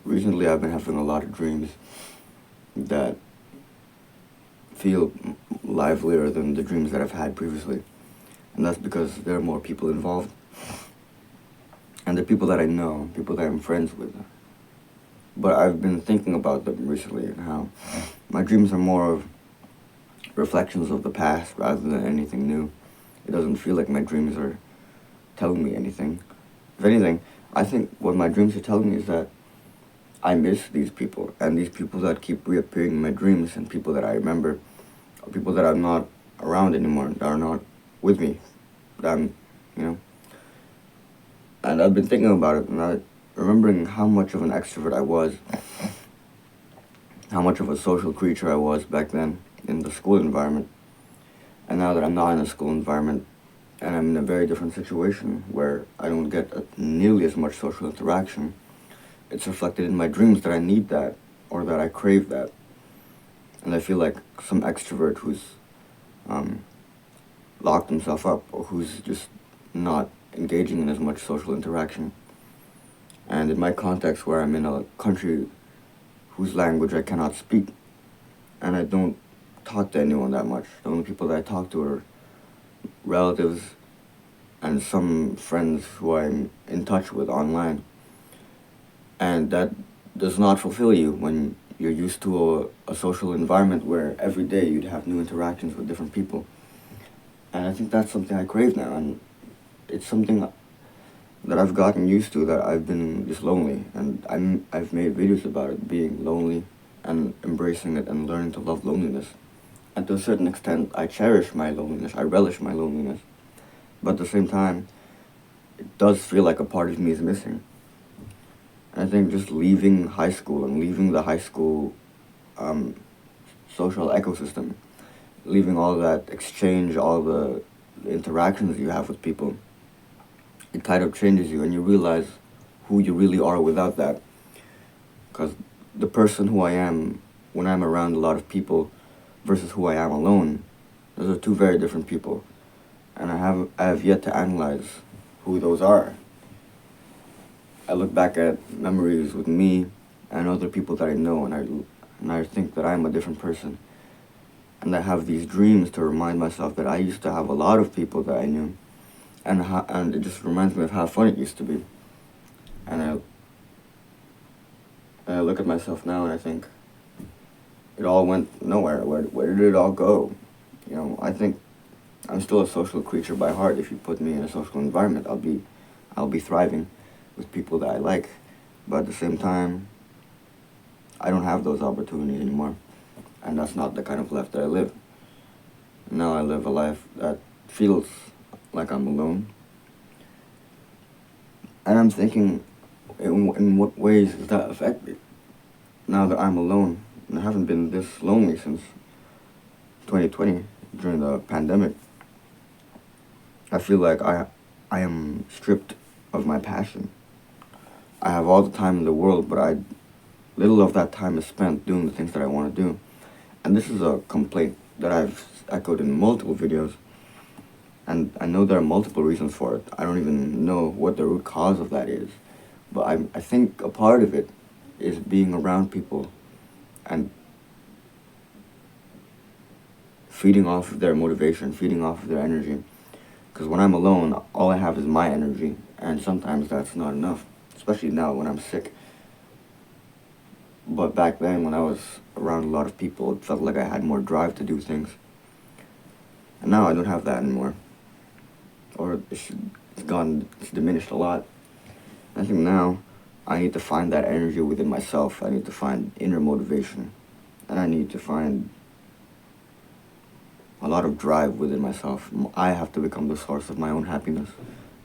Recently, I've been having a lot of dreams that feel livelier than the dreams that I've had previously. And that's because there are more people involved. And the people that I know, people that I'm friends with. But I've been thinking about them recently and how my dreams are more of reflections of the past rather than anything new. It doesn't feel like my dreams are telling me anything. If anything, I think what my dreams are telling me is that I miss these people, and these people that keep reappearing in my dreams and people that I remember are people that I'm not around anymore, that are not with me, that I'm, you know. And I've been thinking about it, and I remembering how much of an extrovert I was, how much of a social creature I was back then in the school environment. And now that I'm not in a school environment, and I'm in a very different situation where I don't get nearly as much social interaction, it's reflected in my dreams that I need that, or that I crave that. And I feel like some extrovert who's um, locked himself up, or who's just not engaging in as much social interaction. And in my context, where I'm in a country whose language I cannot speak, and I don't talk to anyone that much. The only people that I talk to are relatives and some friends who I'm in touch with online. And that does not fulfill you when you're used to a social environment where every day you'd have new interactions with different people. And I think that's something I crave now, and it's something that I've gotten used to, that I've been just lonely, and I've made videos about it, being lonely and embracing it and learning to love loneliness. And to a certain extent, I cherish my loneliness, I relish my loneliness, but at the same time, it does feel like a part of me is missing. And I think just leaving high school and leaving the high school um, social ecosystem, leaving all that exchange, all the interactions you have with people, it kind of changes you, and you realize who you really are without that. Because the person who I am when I'm around a lot of people versus who I am alone, those are two very different people. And I have yet to analyze who those are. I look back at memories with me and other people that I know, and I think that I'm a different person. And I have these dreams to remind myself that I used to have a lot of people that I knew, and it just reminds me of how fun it used to be. And I look at myself now and I think it all went nowhere. Where did it all go? I think I'm still a social creature by heart. If you put me in a social environment, I'll be thriving with people that I like. But at the same time, I don't have those opportunities anymore, and that's not the kind of life that I live. Now I live a life that feels like I'm alone, and I'm thinking, in what ways does that affect me? Now that I'm alone, and I haven't been this lonely since 2020 during the pandemic, I feel like I am stripped of my passion. I have all the time in the world, but little of that time is spent doing the things that I want to do. And this is a complaint that I've echoed in multiple videos, and I know there are multiple reasons for it. I don't even know what the root cause of that is, but I think a part of it is being around people and feeding off of their motivation, feeding off of their energy. Because when I'm alone, all I have is my energy, and sometimes that's not enough, especially now when I'm sick. But back then, when I was around a lot of people, it felt like I had more drive to do things. And now I don't have that anymore. Or it's diminished a lot. I think now I need to find that energy within myself. I need to find inner motivation. And I need to find a lot of drive within myself. I have to become the source of my own happiness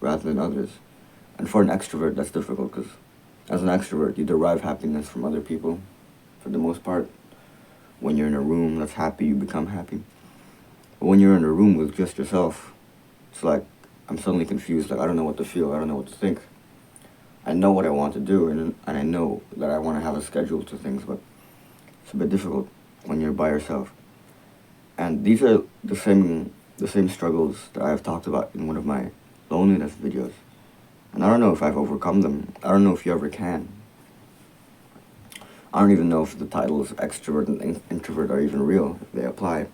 rather than others. And for an extrovert, that's difficult, because as an extrovert, you derive happiness from other people, for the most part. When you're in a room that's happy, you become happy. But when you're in a room with just yourself, it's like I'm suddenly confused. Like, I don't know what to feel. I don't know what to think. I know what I want to do, and I know that I want to have a schedule to things, but it's a bit difficult when you're by yourself. And these are the same struggles that I've talked about in one of my loneliness videos. And I don't know if I've overcome them. I don't know if you ever can. I don't even know if the titles extrovert and introvert are even real, if they apply.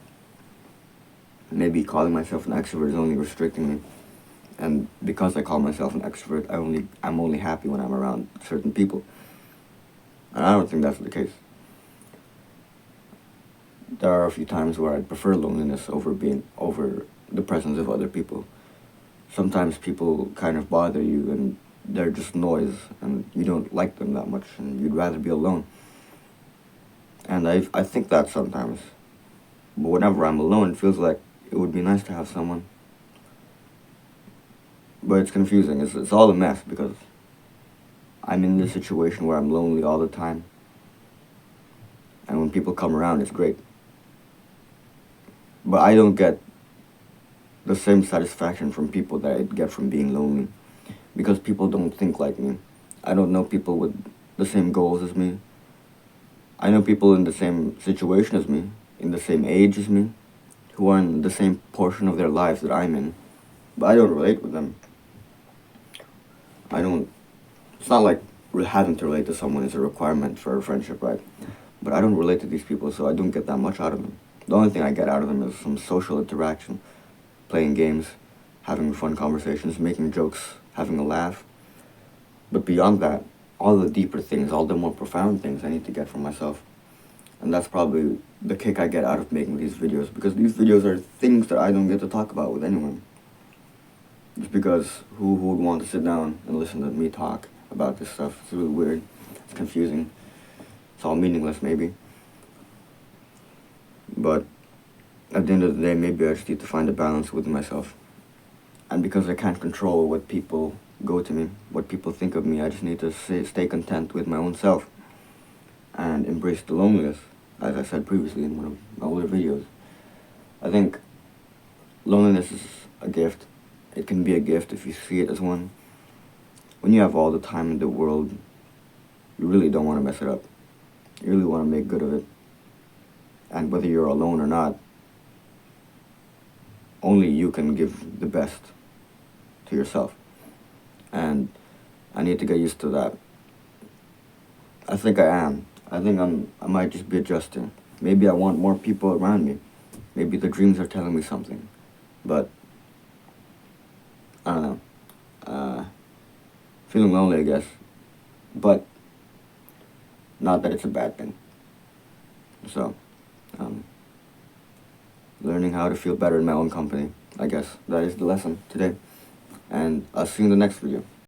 Maybe calling myself an extrovert is only restricting me. And because I call myself an extrovert, I'm only happy when I'm around certain people. And I don't think that's the case. There are a few times where I'd prefer loneliness over the presence of other people. Sometimes people kind of bother you and they're just noise and you don't like them that much and you'd rather be alone. And I think that sometimes. But whenever I'm alone, it feels like it would be nice to have someone. But it's confusing. It's all a mess because I'm in this situation where I'm lonely all the time. And when people come around, it's great. But I don't get the same satisfaction from people that I get from being lonely. Because people don't think like me. I don't know people with the same goals as me. I know people in the same situation as me, in the same age as me, who are in the same portion of their lives that I'm in. But I don't relate with them. I don't. It's not like having to relate to someone is a requirement for a friendship, right? But I don't relate to these people, so I don't get that much out of them. The only thing I get out of them is some social interaction, playing games, having fun conversations, making jokes, having a laugh. But beyond that, all the deeper things, all the more profound things I need to get from myself. And that's probably the kick I get out of making these videos, because these videos are things that I don't get to talk about with anyone. Just because who would want to sit down and listen to me talk about this stuff? It's really weird. It's confusing. It's all meaningless, maybe. But at the end of the day, maybe I just need to find a balance with myself. And because I can't control what people go to me, what people think of me, I just need to stay content with my own self and embrace the loneliness, as I said previously in one of my older videos. I think loneliness is a gift. It can be a gift if you see it as one. When you have all the time in the world, you really don't want to mess it up. You really want to make good of it. And whether you're alone or not, only you can give the best to yourself. And I need to get used to that. I think I am. I might just be adjusting. Maybe I want more people around me. Maybe the dreams are telling me something. But I don't know. Feeling lonely, I guess. But not that it's a bad thing. So, learning how to feel better in my own company, I guess. That is the lesson today. And I'll see you in the next video.